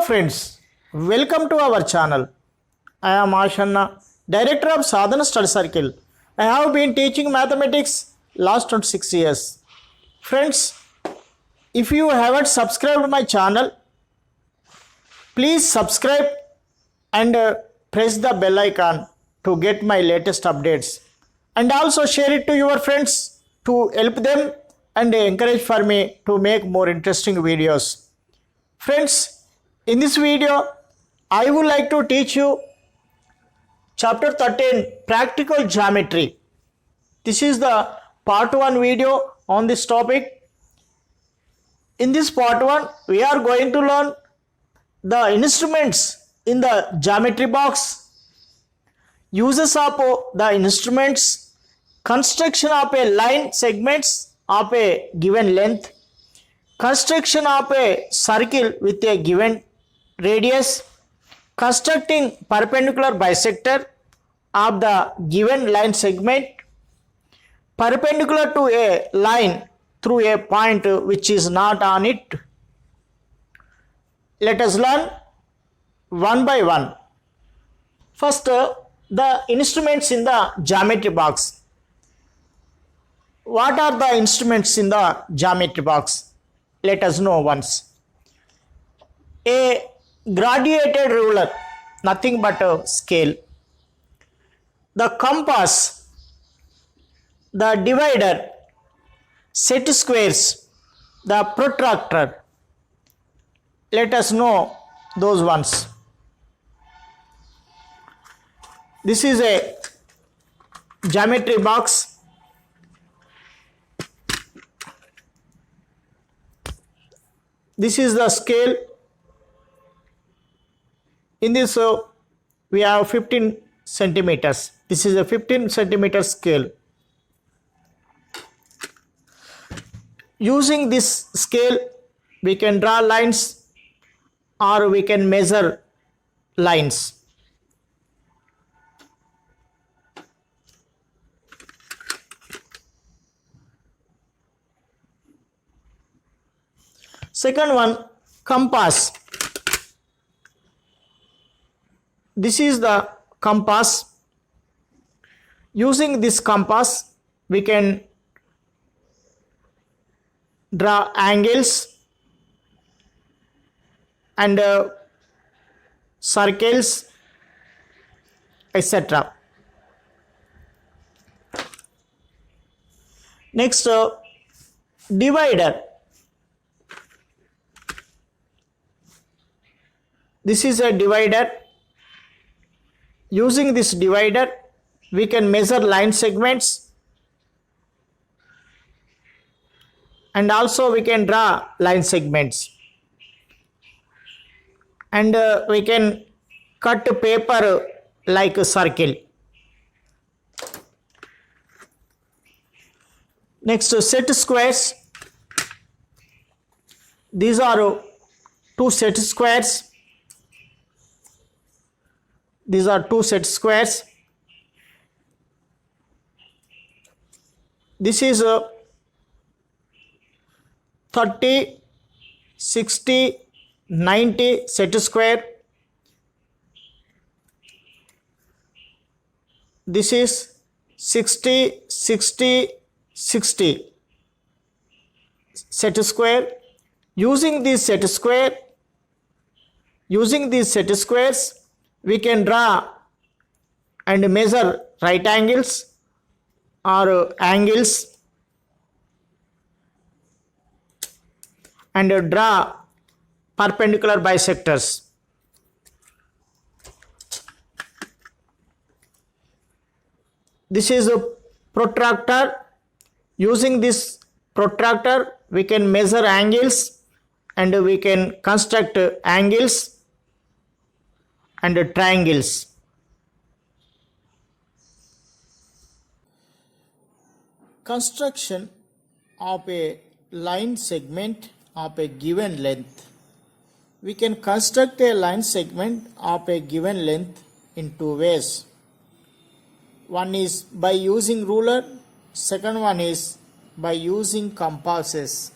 friends, welcome to our channel. I am Ashanna, Director of Sadhana Study Circle. I have been teaching mathematics last 26 years. Friends, if you haven't subscribed my channel, please subscribe and press the bell icon to get my latest updates. And also share it to your friends to help them and encourage for me to make more interesting videos. Friends, in this video, I would like to teach you chapter 13 practical geometry. This is the part 1 video on this topic. In this part 1, we are going to learn the instruments in the geometry box, uses of the instruments, construction of a line segments of a given length, construction of a circle with a given radius, constructing perpendicular bisector of the given line segment perpendicular to a line through a point which is not on it. Let us learn one by one. First, the instruments in the geometry box. What are the instruments in the geometry box? Let us know once. A graduated ruler, nothing but a scale. The compass, the divider, set squares, the protractor. Let us know those ones. This is a geometry box. This is the scale. In this we have 15 centimeters. This is a 15 centimeter scale. Using this scale, we can draw lines or we can measure lines. Second one, compass. This is the compass. Using this compass, we can draw angles and circles, etc. Next, divider. This is a divider. Using this divider, we can measure line segments and also we can draw line segments. And we can cut paper like a circle. Next, set squares. These are two set squares. These are two set squares. This is 30, 60, 90 set square. This is 60, 60, 60 set square. Using these set squares, we can draw and measure right angles or angles and draw perpendicular bisectors. This is a protractor. Using this protractor, we can measure angles and we can construct angles and triangles. Construction of a line segment of a given length. We can construct a line segment of a given length in two ways. One is by using ruler, second one is by using compasses.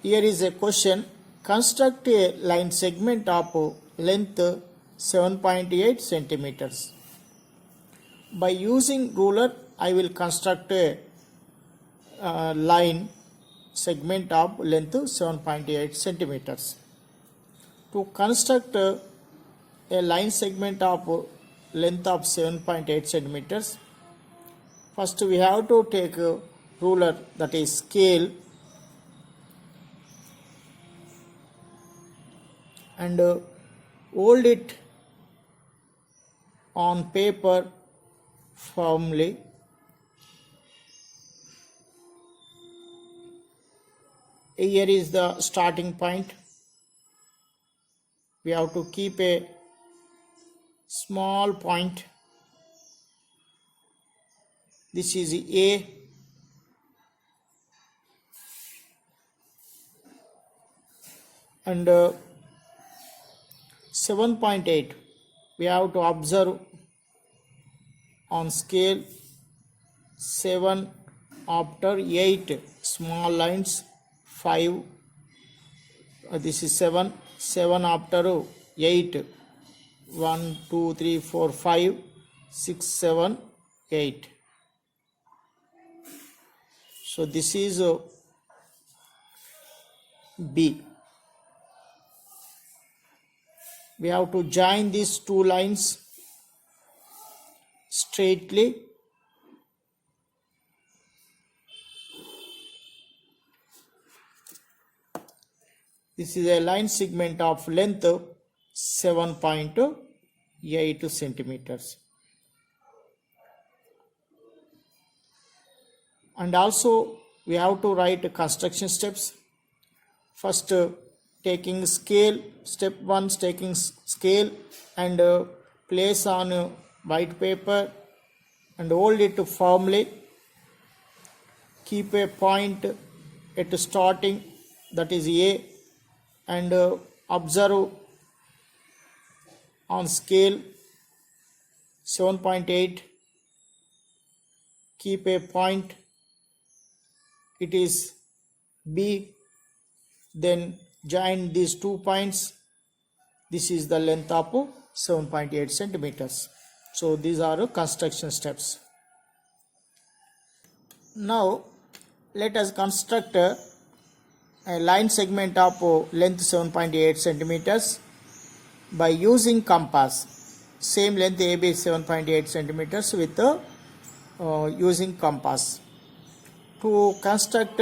Here is a question. construct a line segment of length 7.8 centimeters. By using ruler, I will construct a line segment of length 7.8 centimeters. To construct a line segment of length of 7.8 centimeters, first we have to take a ruler, that is scale, and hold it on paper firmly. Here is the starting point. We have to keep a small point. This is A, and 7.8 we have to observe on scale. 7 after 8 small lines, 5, this is 7, 7 after 8, 1 2 3 4 5 6 7 8. So this is B. We have to join these two lines straightly. This is a line segment of length 7.8 centimeters. And also we have to write construction steps. First, taking scale, step 1, taking scale and place on white paper and hold it firmly. Keep a point at starting, that is A, and observe on scale 7.8. Keep a point, it is B. Then join these 2 points. This is the length of 7.8 centimeters. So these are construction steps. Now let us construct a line segment of length 7.8 centimeters by using compass. Same length AB 7.8 centimeters with using compass. To construct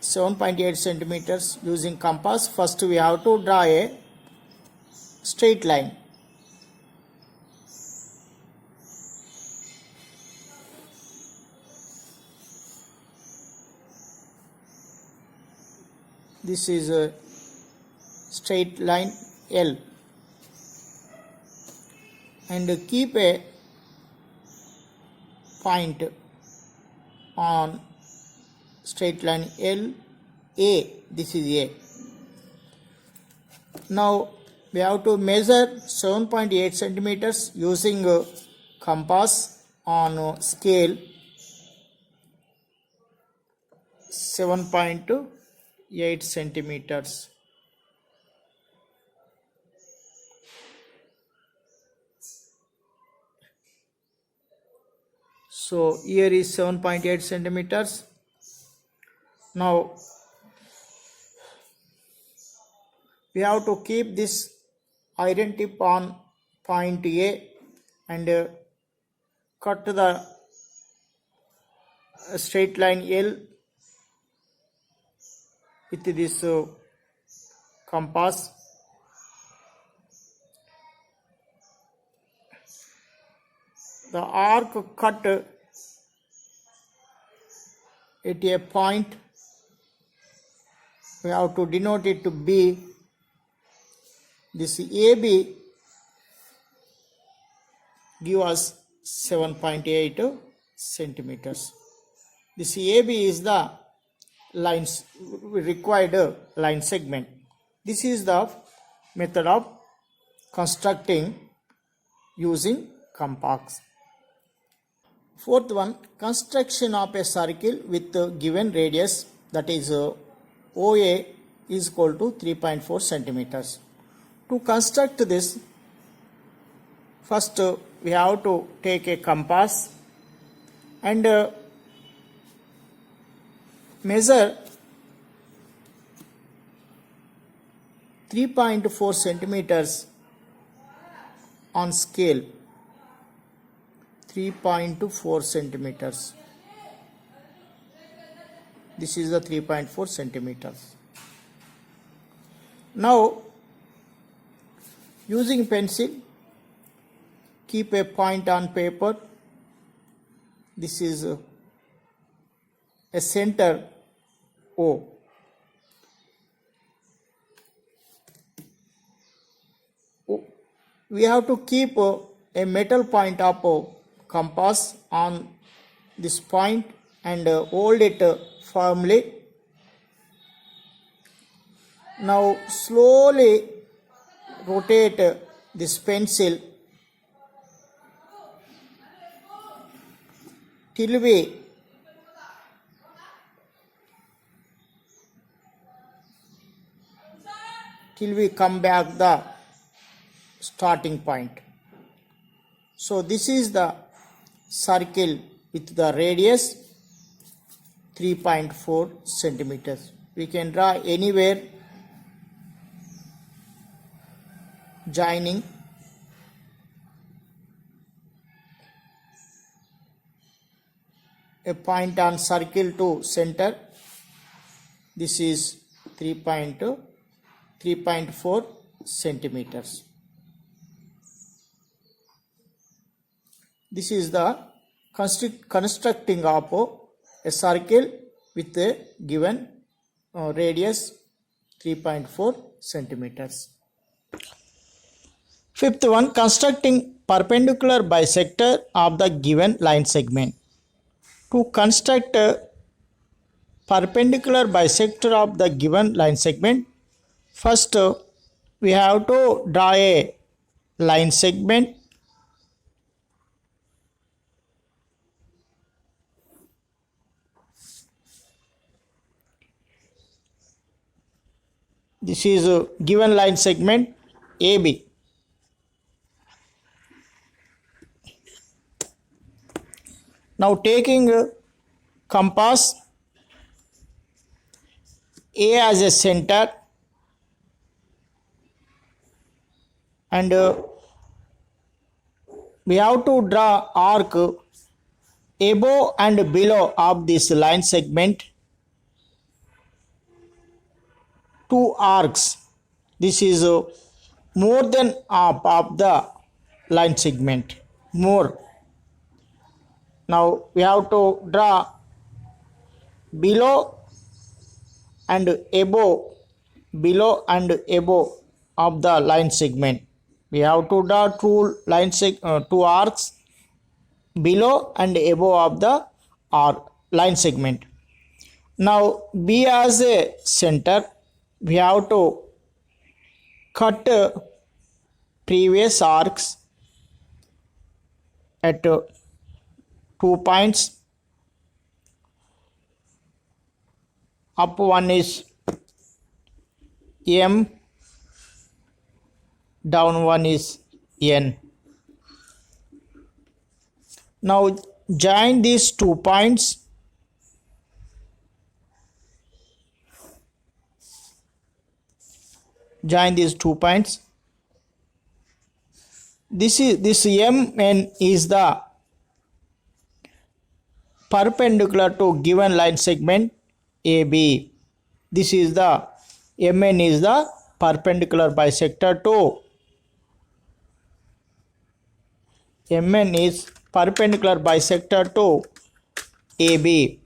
7.8 centimeters using compass, first we have to draw a straight line. This is a straight line L, and keep a point on straight line L, A. This is A. Now we have to measure 7.8 centimeters using compass on scale. 7.8 centimeters. So here is 7.8 centimeters. Now we have to keep this iron tip on point A and cut the straight line L with this compass. The arc cut at a point, we have to denote it to B. This AB give us 7.8 centimeters. This AB is the lines required line segment. This is the method of constructing using compass. Fourth one, construction of a circle with given radius, that is OA is equal to 3.4 centimeters. To construct this, first we have to take a compass and measure 3.4 centimeters on scale. 3.4 centimeters. This is the 3.4 centimeters. Now, using pencil, keep a point on paper. This is a center O. We have to keep a metal point of compass on this point and hold it firmly. Now slowly rotate this pencil till we come back the starting point. So this is the circle with the radius 3.4 centimeters. We can draw anywhere joining a point on circle to center. This is 3.4 centimeters. This is the constructing of a circle with a given radius 3.4 centimeters. Fifth one, constructing perpendicular bisector of the given line segment. To construct a perpendicular bisector of the given line segment, first we have to draw a line segment. This is a given line segment AB. Now taking compass A as a center and we have to draw arc above and below of this line segment. Two arcs. This is more than half of the line segment. More. Now we have to draw below and above, below and above of the line segment. We have to draw two arcs below and above of the line segment. Now B as a center, we have to cut previous arcs at 2 points. Up one is M, down one is N. Now join these 2 points. Join these 2 points. This MN is the perpendicular to given line segment AB. This is the MN is the perpendicular bisector to MN is perpendicular bisector to AB.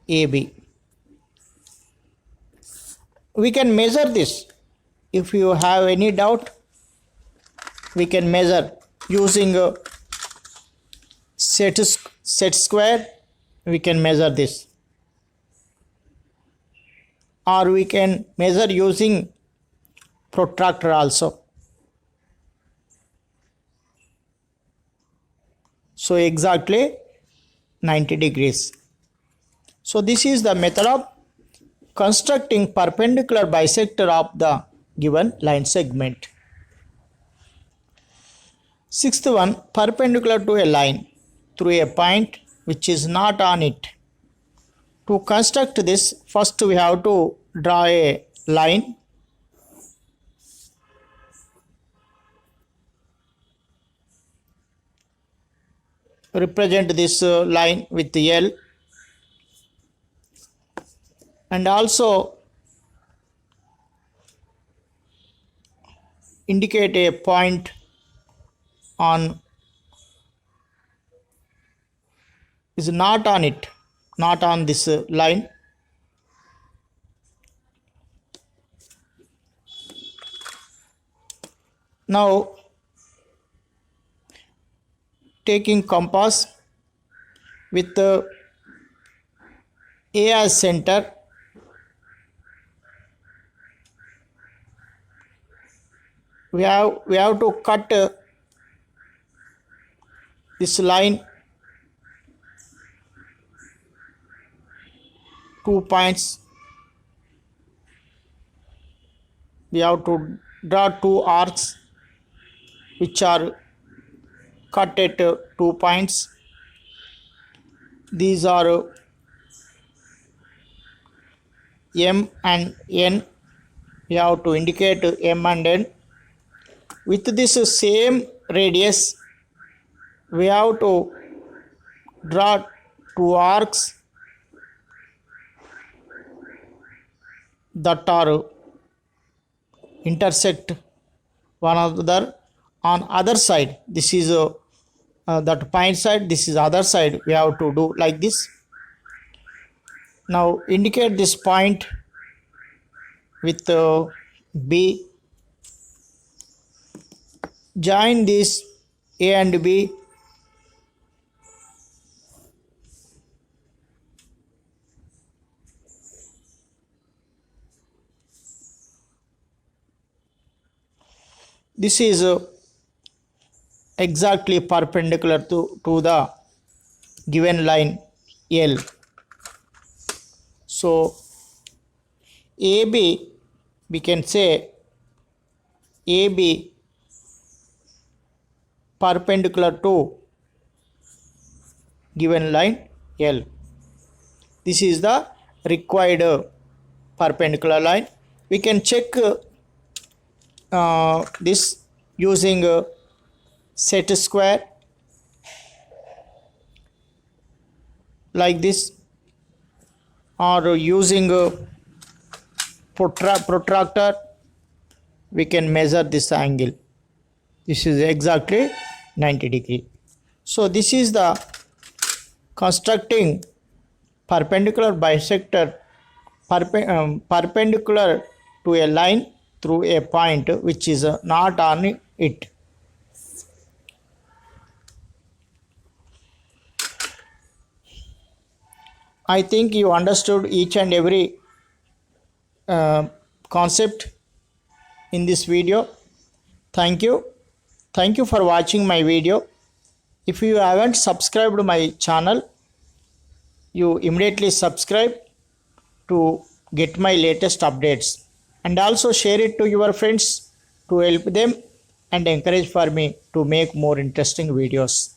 AB. We can measure this. If you have any doubt, we can measure using a set square. We can measure this, or we can measure using protractor also. So exactly 90 degrees. So this is the method of constructing perpendicular bisector of the given line segment. Sixth one, perpendicular to a line through a point which is not on it. To construct this, first we have to draw a line. Represent this line with L, and also indicate a point on is not on it, not on this line. Now taking compass with A as center, we have to cut this line 2 points. We have to draw 2 arcs which are cut at 2 points. These are M and N. We have to indicate M and N. With this same radius, we have to draw 2 arcs that are intersect one another on other side. This is that point side, this is other side. We have to do like this. Now indicate this point with B. Join this A and B. This is exactly perpendicular to the given line L. So AB, we can say AB perpendicular to given line L. This is the required perpendicular line. We can check this using set square like this, or using protractor. We can measure this angle. This is exactly 90 degree. So this is the constructing perpendicular bisector perpendicular to a line through a point which is not on it. I think you understood each and every concept in this video. Thank you. Thank you for watching my video. If you haven't subscribed my channel, you immediately subscribe to get my latest updates, and also share it to your friends to help them and encourage for me to make more interesting videos.